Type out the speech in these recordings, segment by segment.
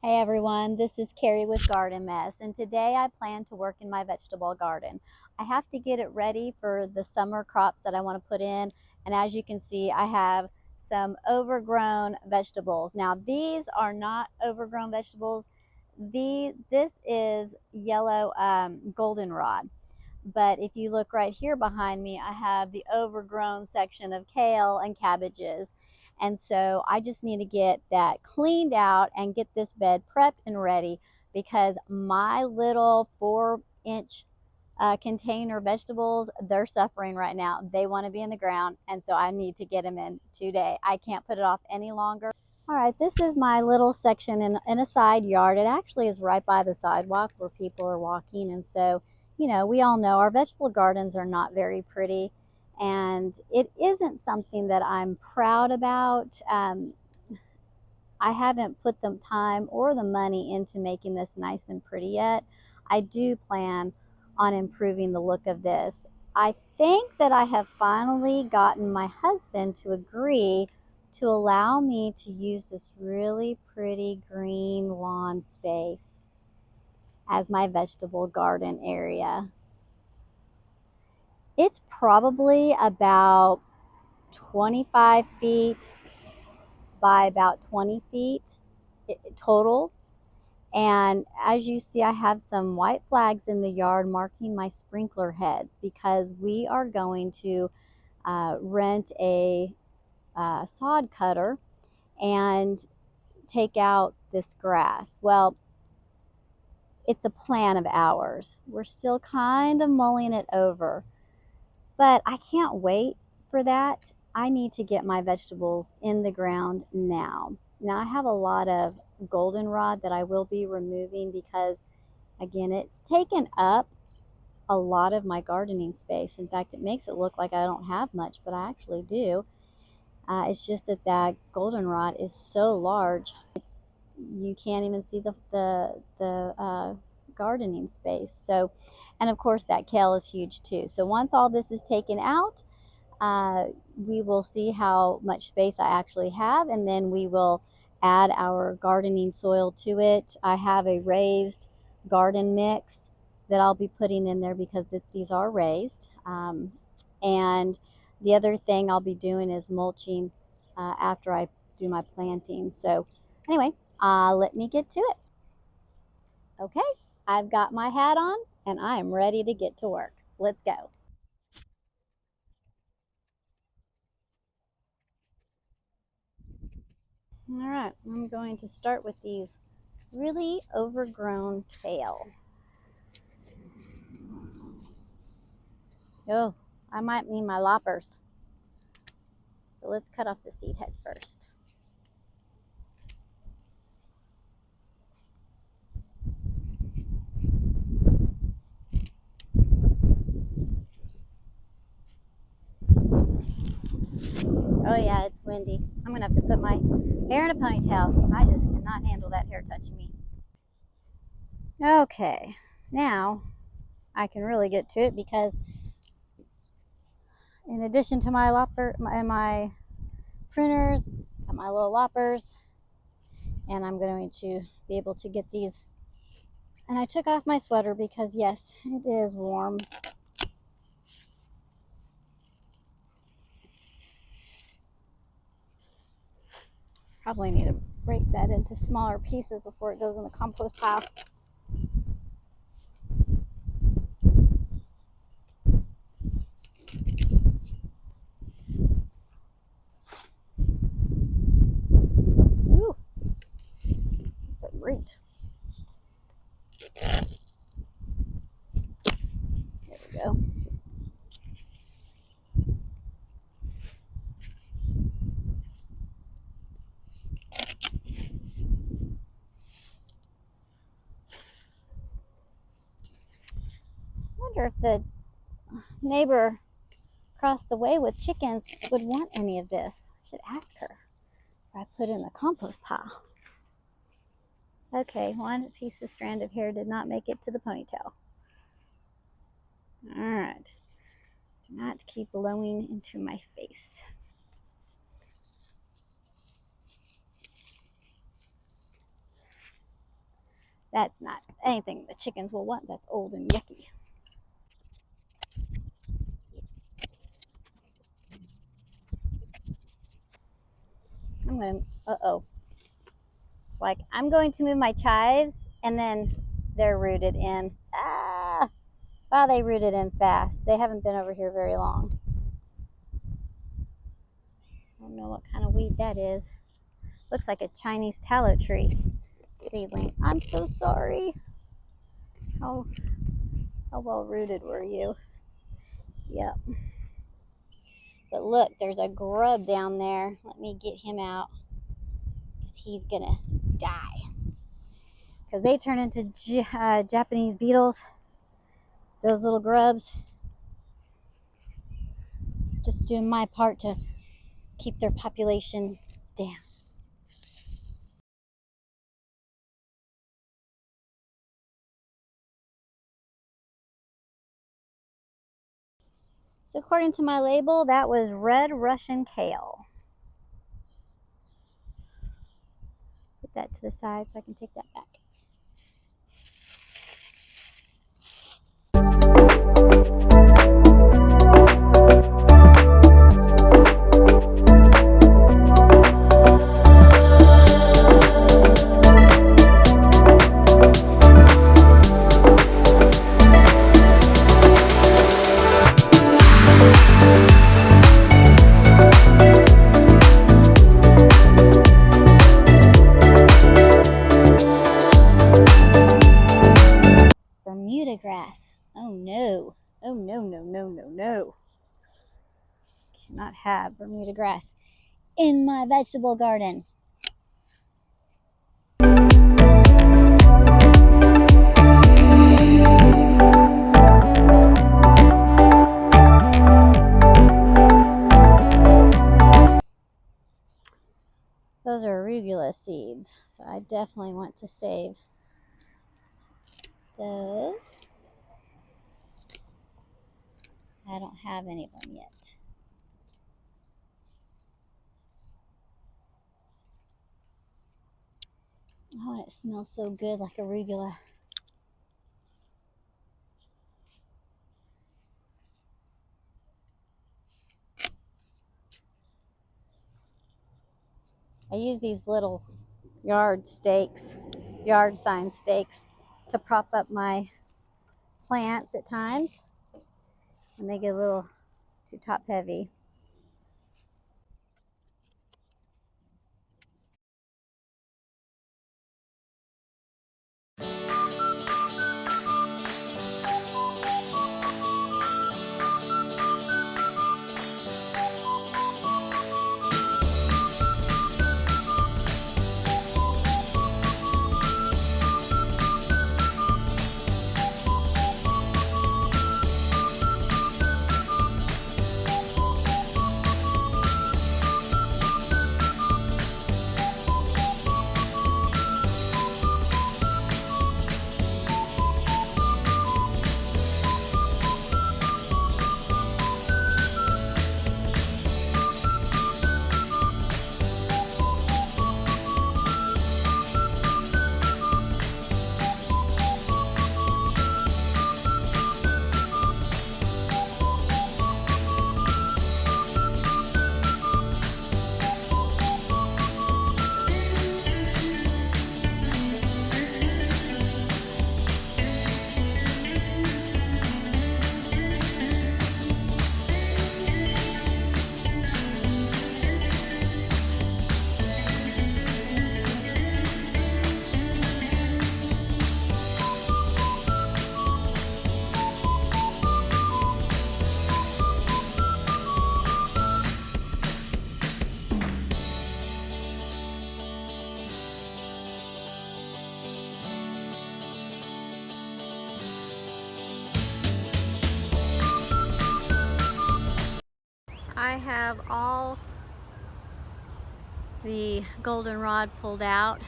Hey everyone, this is Carrie with Garden Mess, and today I plan to work in my vegetable garden. I have to get it ready for the summer crops that I want to put in, and as you can see, I have some overgrown vegetables. Now, these are not overgrown vegetables. This is yellow goldenrod, but if you look right here behind me, I have the overgrown section of kale and cabbages. And so I just need to get that cleaned out and get this bed prepped and ready because my little 4-inch container vegetables, they're suffering right now. They want to be in the ground, and so I need to get them in today. I can't put it off any longer. All right, this is my little section in a side yard. It actually is right by the sidewalk where people are walking, and so, you know, we all know our vegetable gardens are not very pretty, and it isn't something that I'm proud about. I haven't put the time or the money into making this nice and pretty yet. I do plan on improving the look of this. I think that I have finally gotten my husband to agree to allow me to use this really pretty green lawn space as my vegetable garden area. It's probably about 25 feet by about 20 feet total. And as you see, I have some white flags in the yard marking my sprinkler heads because we are going to rent a sod cutter and take out this grass. Well, it's a plan of ours. We're still kind of mulling it over, but I can't wait for that. I need to get my vegetables in the ground now. Now I have a lot of goldenrod that I will be removing because, again, it's taken up a lot of my gardening space. In fact, it makes it look like I don't have much, but I actually do. It's just that goldenrod is so large, you can't even see the gardening space. So, and of course that kale is huge too. So once all this is taken out, we will see how much space I actually have, and then we will add our gardening soil to it. I have a raised garden mix that I'll be putting in there because these are raised. And the other thing I'll be doing is mulching after I do my planting. So anyway, let me get to it. Okay, I've got my hat on and I am ready to get to work. Let's go. All right, I'm going to start with these really overgrown kale. Oh, I might need my loppers. So let's cut off the seed heads first. Oh yeah, it's windy. I'm gonna have to put my hair in a ponytail. I just cannot handle that hair touching me. Okay, now I can really get to it because in addition to my my pruners, got my little loppers, and I'm going to be able to get these. And I took off my sweater because yes, it is warm. Probably need to break that into smaller pieces before it goes in the compost pile. Ooh, that's a great. There we go. I wonder if the neighbor across the way with chickens would want any of this. I should ask her if I put in the compost pile. Okay, one piece of strand of hair did not make it to the ponytail. All right. Do not keep blowing into my face. That's not anything the chickens will want. That's old and yucky. I'm gonna, like I'm going to move my chives and then they're rooted in. Ah, wow, they rooted in fast. They haven't been over here very long. I don't know what kind of weed that is. Looks like a Chinese tallow tree seedling. I'm so sorry. How well rooted were you? Yep. But look, there's a grub down there. Let me get him out because he's gonna die. Because they turn into Japanese beetles. Those little grubs. Just doing my part to keep their population down. So according to my label, that was red Russian kale. Put that to the side so I can take that back. Bermuda grass. Oh no. Oh no, no, no, no, no. Cannot have Bermuda grass in my vegetable garden. Those are arugula seeds, so I definitely want to save those. I don't have any of them yet. Oh, and it smells so good, like arugula. I use these little yard sign stakes, to prop up my plants at times when they get a little too top heavy. I have all the goldenrod pulled out.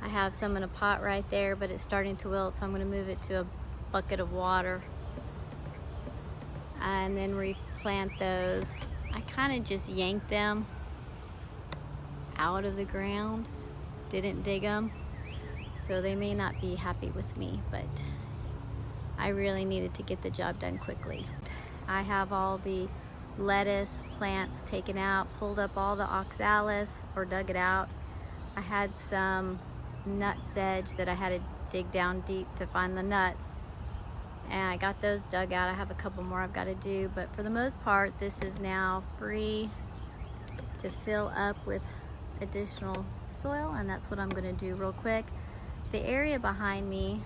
I have some in a pot right there, but it's starting to wilt, so I'm going to move it to a bucket of water and then replant those. I kind of just yanked them out of the ground, didn't dig them. so they may not be happy with me, but I really needed to get the job done quickly. I have all the lettuce plants taken out, pulled up all the oxalis, or dug it out. I had some nut sedge that I had to dig down deep to find the nuts, and I got those dug out. I have a couple more I've got to do, but for the most part this is now free to fill up with additional soil, and that's what I'm going to do real quick. The area behind me,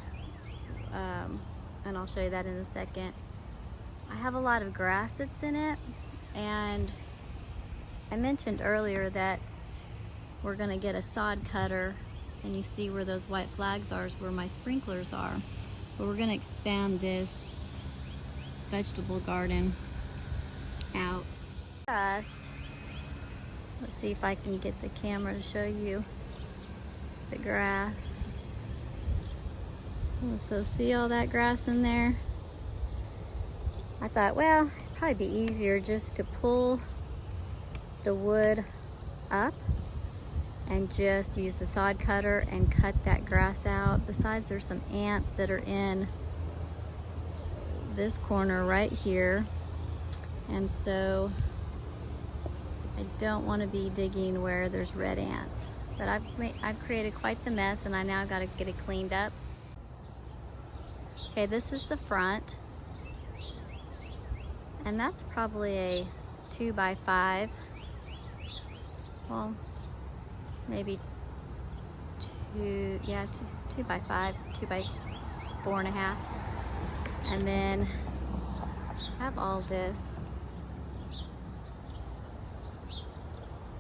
and I'll show you that in a second, I have a lot of grass that's in it, and I mentioned earlier that we're going to get a sod cutter, and you see where those white flags are is where my sprinklers are. But we're going to expand this vegetable garden out. Let's see if I can get the camera to show you the grass. So see all that grass in there? I thought, well, it'd probably be easier just to pull the wood up and just use the sod cutter and cut that grass out. Besides, there's some ants that are in this corner right here, and so I don't want to be digging where there's red ants. But I've created quite the mess, and I now got to get it cleaned up. Okay, this is the front, and that's probably a 2x5. Well, maybe 2x5, 2x4.5. And then I have all this.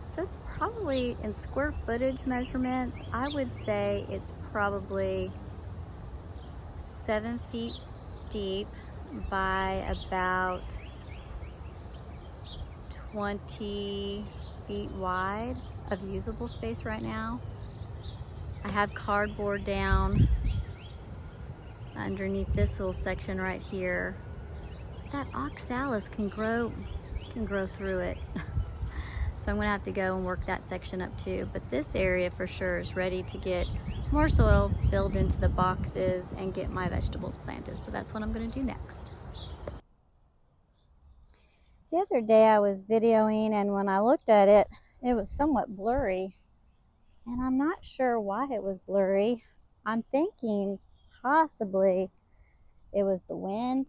So it's probably, in square footage measurements, I would say it's probably 7 feet deep by about 20 feet wide of usable space right now. I have cardboard down underneath this little section right here. That oxalis can grow through it. So I'm gonna have to go and work that section up too. But this area for sure is ready to get more soil filled into the boxes and get my vegetables planted. So that's what I'm gonna do next. The other day I was videoing, and when I looked at it, it was somewhat blurry. And I'm not sure why it was blurry. I'm thinking possibly it was the wind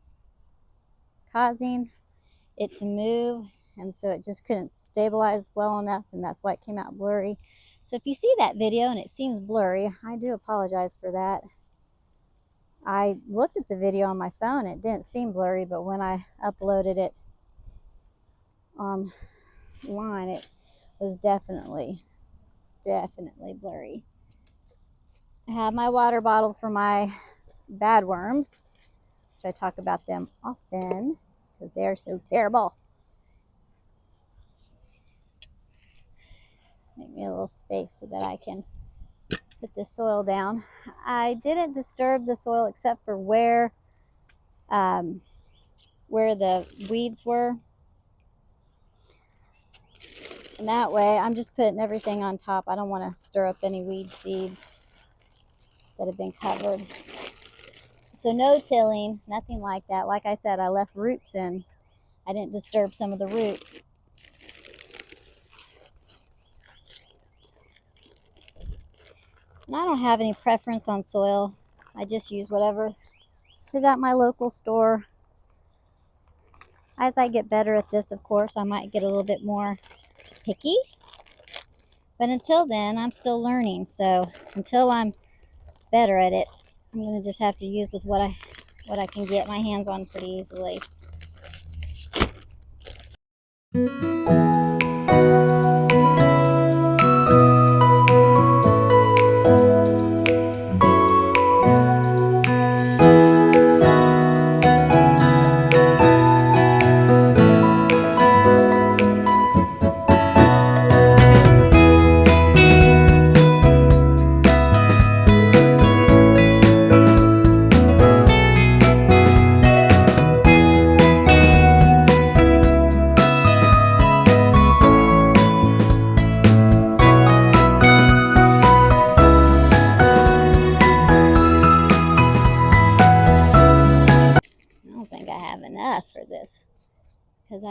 causing it to move, and so it just couldn't stabilize well enough, and that's why it came out blurry. So if you see that video and it seems blurry, I do apologize for that. I looked at the video on my phone, it didn't seem blurry, but when I uploaded it online, it was definitely blurry. I have my water bottle for my bad worms, which I talk about them often because they're so terrible. Make me a little space so that I can put the soil down. I didn't disturb the soil except for where the weeds were. And that way, I'm just putting everything on top. I don't want to stir up any weed seeds that have been covered. So no tilling, nothing like that. Like I said, I left roots in. I didn't disturb some of the roots. And I don't have any preference on soil. I just use whatever is at my local store. As I get better at this, of course, I might get a little bit more picky. But until then, I'm still learning. So until I'm better at it, I'm going to just have to use with what I can get my hands on pretty easily.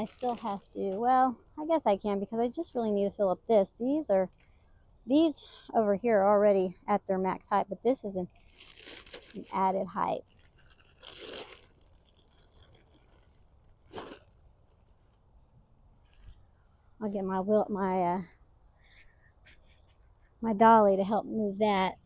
I still have to, well, I guess I can because I just really need to fill up this. These over here are already at their max height, but this is an added height. I'll get my dolly to help move that.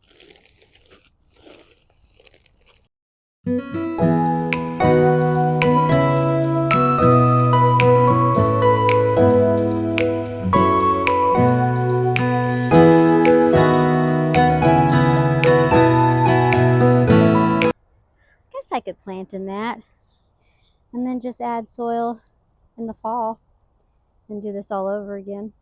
Guess I could plant in that and then just add soil in the fall and do this all over again.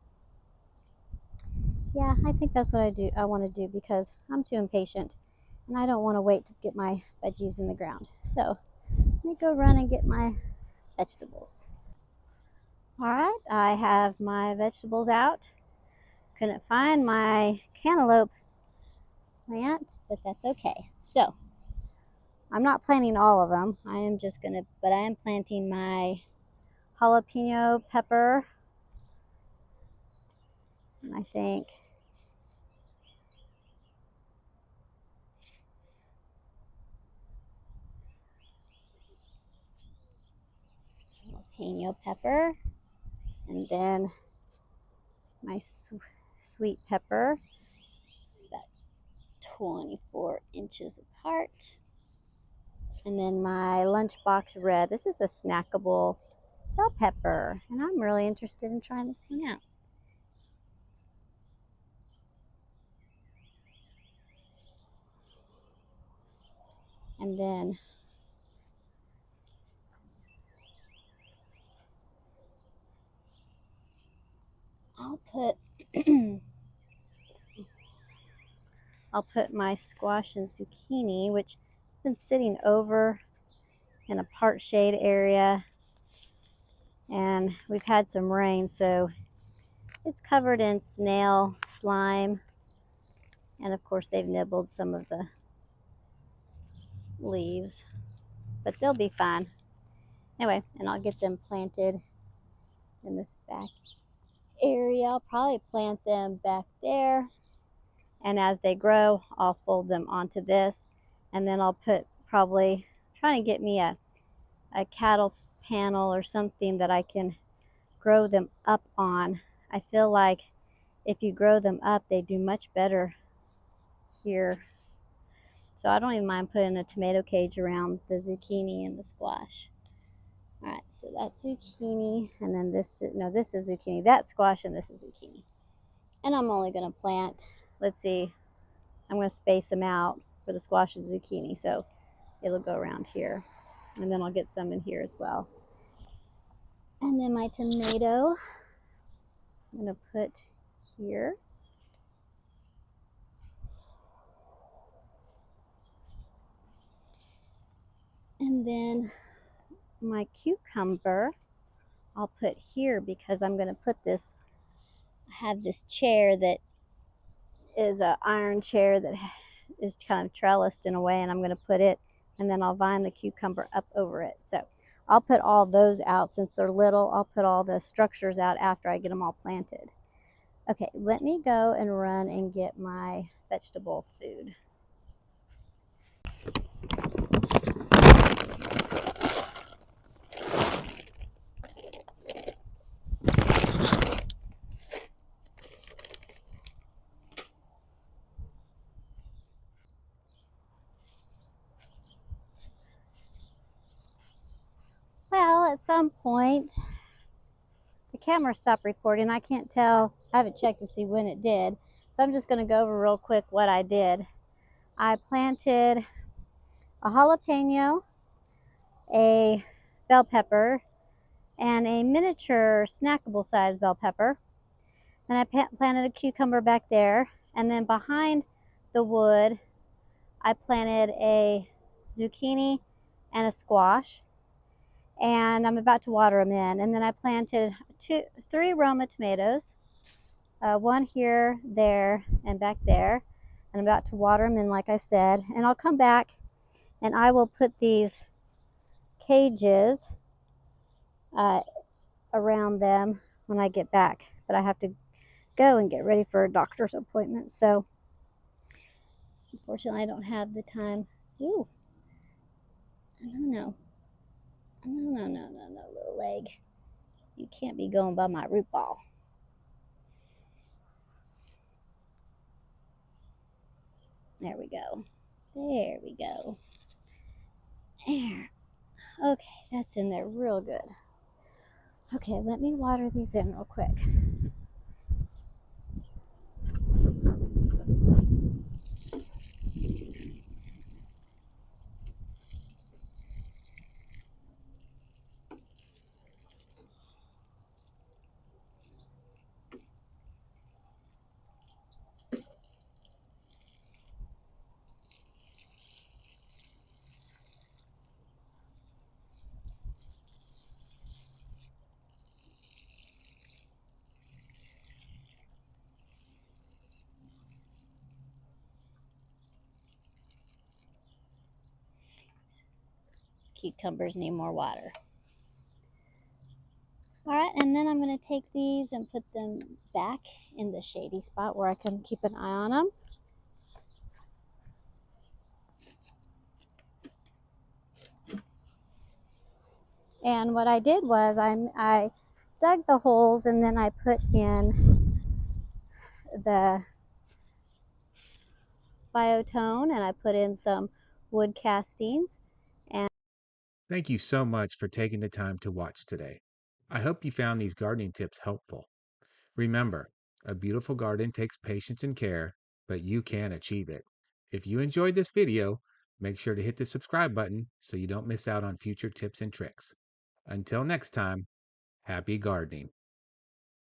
Yeah, I think that's what I want to do because I'm too impatient and I don't want to wait to get my veggies in the ground. So let me go run and get my vegetables. All right, I have my vegetables out. Couldn't find my cantaloupe plant, but that's okay. So I'm not planting all of them. I am planting my jalapeno pepper. And I think jalapeno pepper, and then my sweet pepper, about 24 inches apart. And then my lunchbox red. This is a snackable bell pepper, and I'm really interested in trying this one out. And then I'll put my squash and zucchini, which has been sitting over in a part shade area, and we've had some rain, so it's covered in snail slime, and of course they've nibbled some of the leaves, but they'll be fine. Anyway, and I'll get them planted in this back area. I'll probably plant them back there, and as they grow I'll fold them onto this, and then I'll put probably trying to get me a cattle panel or something that I can grow them up on. I feel like if you grow them up they do much better here, so I don't even mind putting a tomato cage around the zucchini and the squash. All right, so that's zucchini, and then this is zucchini. That's squash, and this is zucchini. And I'm only going to plant, let's see, I'm going to space them out for the squash and zucchini, so it'll go around here. And then I'll get some in here as well. And then my tomato, I'm going to put here. And then my cucumber, I'll put here because I'm going to put this, I have this chair that is an iron chair that is kind of trellised in a way, and I'm going to put it, and then I'll vine the cucumber up over it. So I'll put all those out since they're little. I'll put all the structures out after I get them all planted. Okay, let me go and run and get my vegetable food. Well, at some point, the camera stopped recording. I can't tell. I haven't checked to see when it did. So I'm just going to go over real quick what I did. I planted a jalapeno, a bell pepper, and a miniature snackable size bell pepper. Then I planted a cucumber back there. And then behind the wood, I planted a zucchini and a squash. And I'm about to water them in. And then I planted 3 Roma tomatoes, one here, there, and back there. And I'm about to water them in, like I said. And I'll come back and I will put these cages around them when I get back, but I have to go and get ready for a doctor's appointment. So unfortunately, I don't have the time. Ooh, no, little leg. You can't be going by my root ball. There we go. There we go. There. Okay, that's in there real good. Okay, let me water these in real quick. Cucumbers need more water. All right, and then I'm going to take these and put them back in the shady spot where I can keep an eye on them. And what I did was I dug the holes and then I put in the biotone and I put in some wood castings. And Thank you so much for taking the time to watch today. I hope you found these gardening tips helpful. Remember, a beautiful garden takes patience and care, but you can achieve it. If you enjoyed this video, make sure to hit the subscribe button so you don't miss out on future tips and tricks. Until next time, happy gardening.